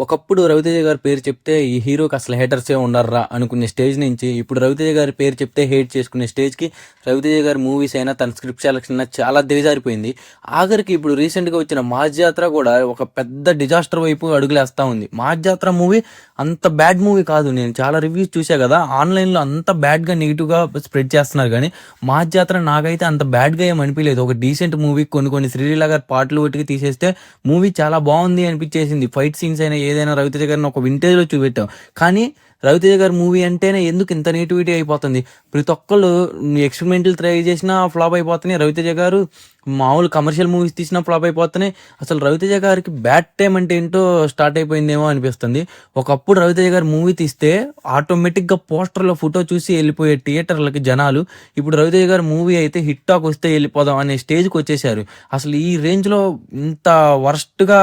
ఒకప్పుడు రవితేజ గారి పేరు చెప్తే ఈ హీరోకి అసలు హేటర్సే ఉండర్రా అనుకునే స్టేజ్ నుంచి ఇప్పుడు రవితేజ గారి పేరు చెప్తే హేట్ చేసుకునే స్టేజ్కి రవితేజ గారి మూవీస్ అయినా తన స్క్రిప్ట్ సెలక్షన్ అయినా చాలా దిగజారిపోయింది. ఆఖరికి ఇప్పుడు రీసెంట్గా వచ్చిన మాస్ జాతర కూడా ఒక పెద్ద డిజాస్టర్ వైపు అడుగులేస్తూ ఉంది. మాస్ జాతర మూవీ అంత బ్యాడ్ మూవీ కాదు. నేను చాలా రివ్యూస్ చూసా కదా, ఆన్లైన్లో అంత బ్యాడ్గా నెగిటివ్గా స్ప్రెడ్ చేస్తున్నారు. కానీ మాస్ జాతర నాకైతే అంత బ్యాడ్గా ఏం అనిపించలేదు. ఒక డీసెంట్ మూవీ, కొన్ని కొన్ని శ్రీలీల గారి పాటలు ఒట్టుకి తీసేస్తే మూవీ చాలా బాగుంది అనిపించేసింది. ఫైట్ సీన్స్ అయినా ఏదైనా రవితేజ గారిని ఒక వింటేజ్లో చూపెట్టాం. కానీ రవితేజ గారి మూవీ అంటేనే ఎందుకు ఇంత నెగిటివిటీ అయిపోతుంది? ప్రతి ఒక్కళ్ళు ఎక్స్పెరిమెంటల్ ట్రై చేసినా ఫ్లాప్ అయిపోతున్నాయి. రవితేజ గారు మామూలు కమర్షియల్ మూవీస్ తీసినా ఫ్లాప్ అయిపోతున్నాయి. అసలు రవితేజ గారికి బ్యాడ్ టైం అంటే ఏంటో స్టార్ట్ అయిపోయిందేమో అనిపిస్తుంది. ఒకప్పుడు రవితేజ గారి మూవీ తీస్తే ఆటోమేటిక్గా పోస్టర్లో ఫోటో చూసి వెళ్ళిపోయే థియేటర్లకి జనాలు. ఇప్పుడు రవితేజ గారి మూవీ అయితే హిట్ టాక్ వస్తే వెళ్ళిపోదాం అనే స్టేజ్కి వచ్చేసారు. అసలు ఈ రేంజ్లో ఇంత వర్స్ట్గా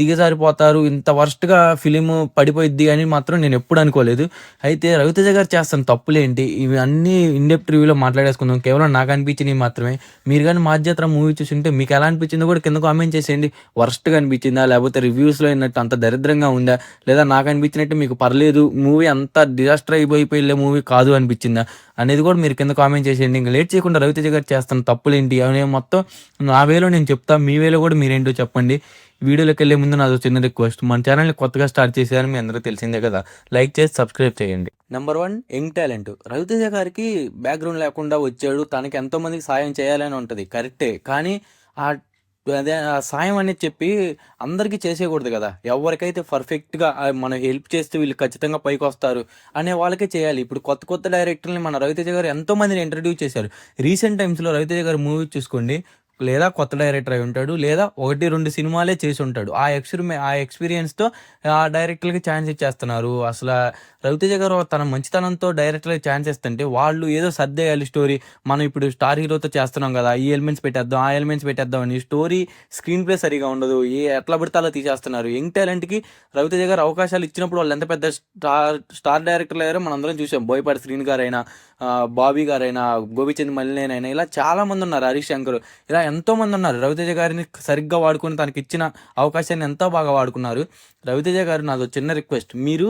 దిగజారిపోతారు, ఇంత వర్స్ట్గా ఫిలిం పడిపోయిద్ది అని మాత్రం నేను ఎప్పుడు అనుకోలేదు. అయితే రవితేజ గారు చేస్తున్న తప్పులేంటి, ఇవి అన్నీ ఇన్డెప్త్ రివ్యూలో మాట్లాడేసుకుందాం. కేవలం నాకు అనిపించినవి మాత్రమే. మీరు కానీ మాధ్యత్ర మూవీ చూసింటే మీకు ఎలా అనిపించిందో కూడా కింద కామెంట్ చేసేయండి. వర్స్ట్గా అనిపించిందా, లేకపోతే రివ్యూస్లో అయినట్టు అంత దరిద్రంగా ఉందా, లేదా నాకు అనిపించినట్టు మీకు పర్లేదు, మూవీ అంత డిజాస్టర్ అయిపోయిపోయే మూవీ కాదు అనిపించిందా అనేది కూడా మీరు కింద కామెంట్ చేసేయండి. ఇంకా లేట్ చేయకుండా రవితేజ గారు చేస్తున్న తప్పులేంటి అనే మొత్తం నా వేలో నేను చెప్తాను, మీ వేలో కూడా మీరేంటో చెప్పండి. వీడియోలోకి వెళ్ళే ముందు నాదో చిన్న రిక్వెస్ట్, మన ఛానల్ని కొత్తగా స్టార్ట్ చేసేయాలని మీ అందరూ తెలిసిందే కదా, లైక్ చేసి సబ్స్క్రైబ్ చేయండి. Number 1, young talent. రవితేజ గారికి బ్యాక్గ్రౌండ్ లేకుండా వచ్చాడు, తనకి ఎంతోమందికి సాయం చేయాలని ఉంటుంది, కరెక్టే. కానీ ఆ అదే ఆ సాయం అనేది చెప్పి అందరికీ చేసేయకూడదు కదా. ఎవరికైతే పర్ఫెక్ట్గా మనం హెల్ప్ చేస్తే వీళ్ళు ఖచ్చితంగా పైకి వస్తారు అనే వాళ్ళకే చేయాలి. ఇప్పుడు కొత్త కొత్త డైరెక్టర్ని మన రవితేజ గారు ఎంతోమందిని ఇంట్రడ్యూస్ చేశారు. రీసెంట్ టైమ్స్లో రవితేజ గారు మూవీ చూసుకోండి, లేదా కొత్త డైరెక్టర్ అయి ఉంటాడు, లేదా 1-2 సినిమాలే చేసి ఉంటాడు. ఆ ఎక్స్పీరియన్స్తో ఆ డైరెక్టర్లకి ఛాన్స్ ఇచ్చేస్తున్నారు. అసలు రవితేజ గారు తన మంచితనంతో డైరెక్టర్లకి ఛాన్స్ ఇస్తుంటే వాళ్ళు ఏదో సర్దేయాలి స్టోరీ. మనం ఇప్పుడు స్టార్ హీరోతో చేస్తున్నాం కదా, ఈ ఎలిమెంట్స్ పెట్టేద్దాం, ఆ ఎలిమెంట్స్ పెట్టేద్దాం అని స్టోరీ స్క్రీన్ ప్లే సరిగా ఉండదు. ఎట్లా పడితే అలా తీసేస్తున్నారు. యంగ్ టాలెంట్కి రవితేజ గారు అవకాశాలు ఇచ్చినప్పుడు వాళ్ళు ఎంత పెద్ద స్టార్ డైరెక్టర్లు అయ్యారో మనం అందరం చూసాం. బోయపాటి శ్రీని గారైనా, బాబీ గారైనా, గోపిచంద్ మల్లినేనైనా, ఇలా చాలామంది ఉన్నారు, హరీష్ శంకర్, ఇలా ఎంతోమంది ఉన్నారు. రవితేజ గారిని సరిగ్గా వాడుకొని తనకి ఇచ్చిన అవకాశాన్ని ఎంతో బాగా వాడుకున్నారు. రవితేజ గారు, నాదో చిన్న రిక్వెస్ట్, మీరు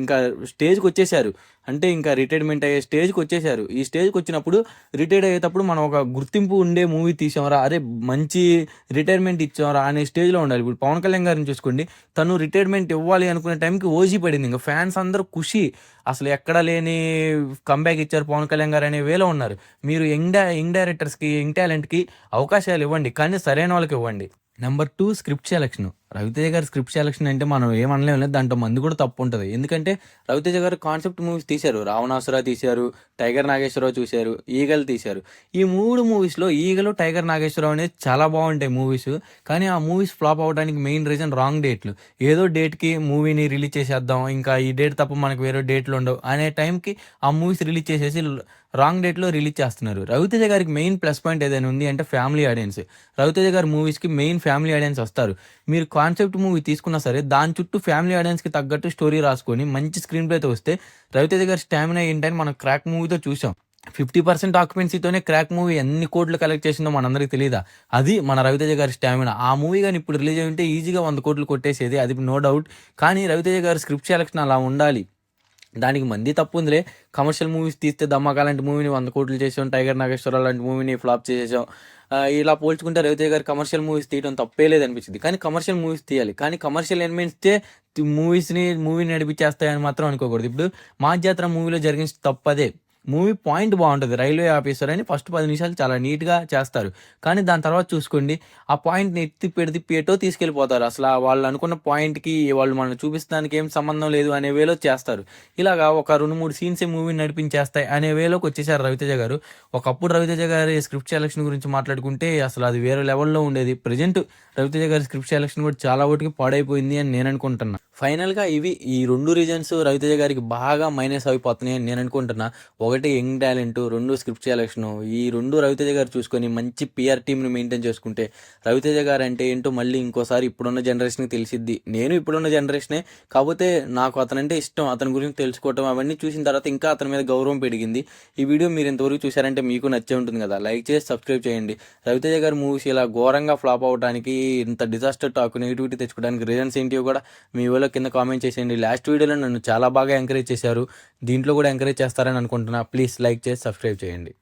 ఇంకా స్టేజ్కి వచ్చేసారు అంటే ఇంకా రిటైర్మెంట్ అయ్యే స్టేజ్కి వచ్చేసారు. ఈ స్టేజ్కి వచ్చినప్పుడు రిటైర్డ్ అయ్యేటప్పుడు మనం ఒక గుర్తింపు ఉండే మూవీ తీసామరా, అరే మంచి రిటైర్మెంట్ ఇచ్చామరా అనే స్టేజ్లో ఉండాలి. ఇప్పుడు పవన్ కళ్యాణ్ గారిని చూసుకోండి, తను రిటైర్మెంట్ ఇవ్వాలి అనుకునే టైంకి ఓజీ పడింది. ఇంకా ఫ్యాన్స్ అందరూ ఖుషి, అసలు ఎక్కడ లేని కంబ్యాక్ ఇచ్చారు పవన్ కళ్యాణ్ గారు అనే వేలో ఉన్నారు. మీరు యంగ్ డైరెక్టర్స్కి, యంగ్ టాలెంట్కి అవకాశాలు ఇవ్వండి, కానీ సరైన వాళ్ళకి ఇవ్వండి. Number 2, script selection. రవితేజ గారి స్క్రిప్ట్ సెలక్షన్ అంటే మనం ఏమనలేం లేదు, దాంట్లో మంది కూడా తప్పు ఉంటుంది. ఎందుకంటే రవితేజ గారు కాన్సెప్ట్ మూవీస్ తీశారు. రావణాసుర తీశారు, టైగర్ నాగేశ్వరరావు చూశారు, ఈగలు తీశారు. ఈ 3 మూవీస్లో ఈగలు, టైగర్ నాగేశ్వరరావు అనేది చాలా బాగుంటాయి మూవీస్. కానీ ఆ మూవీస్ ఫ్లాప్ అవ్వడానికి మెయిన్ రీజన్ రాంగ్ డేట్లు. ఏదో డేట్కి మూవీని రిలీజ్ చేసేద్దాం, ఇంకా ఈ డేట్ తప్ప మనకు వేరే డేట్లు ఉండవు అనే టైంకి ఆ మూవీస్ రిలీజ్ చేసేసి రాంగ్ డేట్లో రిలీజ్ చేస్తున్నారు. రవితేజ గారికి మెయిన్ ప్లస్ పాయింట్ ఏదైనా ఉంది అంటే ఫ్యామిలీ ఆడియన్స్. రవితేజ గారి మూవీస్కి మెయిన్ ఫ్యామిలీ ఆడియన్స్ వస్తారు. మీరు కాన్సెప్ట్ మూవీ తీసుకున్నా సరే దాని చుట్టూ ఫ్యామిలీ ఆడియన్స్కి తగ్గట్టు స్టోరీ రాసుకొని మంచి స్క్రీన్ ప్లేతో వస్తే రవితేజ గారి స్టామినా ఏంటని మనం క్రాక్ మూవీతో చూసాం. 50% ఆక్యుపెన్సీతోనే క్రాక్ మూవీ ఎన్ని కోట్లు కలెక్ట్ చేసిందో మనందరికీ తెలియదా? అది మన రవితేజ గారి స్టామినా. ఆ మూవీ కానీ ఇప్పుడు రిలీజ్ అయి ఉంటే ఈజీగా 100 కోట్లు కొట్టేసేది, అది నో డౌట్. కానీ రవితేజ గారి స్క్రిప్ట్ సెలక్షన్ అలా ఉండాలి. దానికి మంది తప్పు ఉందిలే. కమర్షియల్ మూవీస్ తీస్తే దమ్మకా లాంటి మూవీని 100 కోట్లు చేసాం, టైగర్ నాగేశ్వరరావు లాంటి మూవీని ఫ్లాప్ చేసేసాం. ఇలా పోల్చుకుంటే రవితేజ గారు కమర్షియల్ మూవీస్ తీయడం తప్పే లేదనిపించింది. కానీ కమర్షియల్ మూవీస్ తీయాలి, కానీ కమర్షియల్ ఎలిమెంట్స్తే మూవీని నడిపించేస్తాయని మాత్రం అనుకోకూడదు. ఇప్పుడు మా జాతర మూవీలో జరిగిన తప్పదే. మూవీ పాయింట్ బాగుంటుంది, రైల్వే ఆఫీసర్ అని ఫస్ట్ 10 నిమిషాలు చాలా నీట్గా చేస్తారు. కానీ దాని తర్వాత చూసుకోండి, ఆ పాయింట్ని తిప్పి ఎటో తీసుకెళ్ళిపోతారు. అసలు వాళ్ళు అనుకున్న పాయింట్కి వాళ్ళు మనం చూపిస్తానికి ఏం సంబంధం లేదు అనే వేలో చేస్తారు. ఇలాగా ఒక 2-3 సీన్స్ మూవీని నడిపించేస్తాయి అనే వేలోకి వచ్చేసారు రవితేజ గారు. ఒకప్పుడు రవితేజ గారి స్క్రిప్ట్ సెలక్షన్ గురించి మాట్లాడుకుంటే అసలు అది వేరే లెవెల్లో ఉండేది. ప్రజెంట్ రవితేజ గారి స్క్రిప్ట్ సెలక్షన్ కూడా చాలా వాటికి పాడైపోయింది అని నేను అనుకుంటున్నాను. ఫైనల్‌గా ఈ 2 రీజన్స్ రవితేజ గారికి బాగా మైనస్ అయిపోతున్నాయని నేను అనుకుంటున్నా. ఒకటి యంగ్ టాలెంటు, 2 స్క్రిప్ట్ సెలక్షను. ఈ 2 రవితేజ గారు చూసుకొని మంచి పీఆర్ టీమ్‌ని మెయింటైన్ చేసుకుంటే రవితేజ గారంటే ఏంటో మళ్ళీ ఇంకోసారి ఇప్పుడున్న జనరేషన్‌కి తెలిసిద్ది. నేను ఇప్పుడున్న జనరేషనే. కాపోతే నాకు అతనంటే ఇష్టం. అతని గురించి తెలుసుకోవటం అవన్నీ చూసిన తర్వాత ఇంకా అతని మీద గౌరవం పెరిగింది. ఈ వీడియో మీరు ఇంతవరకు చూసారంటే మీకు నచ్చే ఉంటుంది కదా! లైక్ చేసి సబ్స్క్రైబ్ చేయండి. రవితేజ గారి మూవీస్ ఇలా ఘోరంగా ఫ్లాప్ అవ్వడానికి, ఇంత డిజాస్టర్ టాక్, నెగటివిటీ తెచ్చుకోవడానికి రీజన్స్ ఏంటివో కూడా మీ ఊళ్ళో కింద కామెంట్ చేసేయండి. లాస్ట్ వీడియోలో నన్ను చాలా బాగా ఎంకరేజ్ చేశారు. దీంట్లో కూడా ఎంకరేజ్ చేస్తారని అనుకుంటున్నా. ప్లీజ్ లైక్ చేసి సబ్స్క్రైబ్ చేయండి.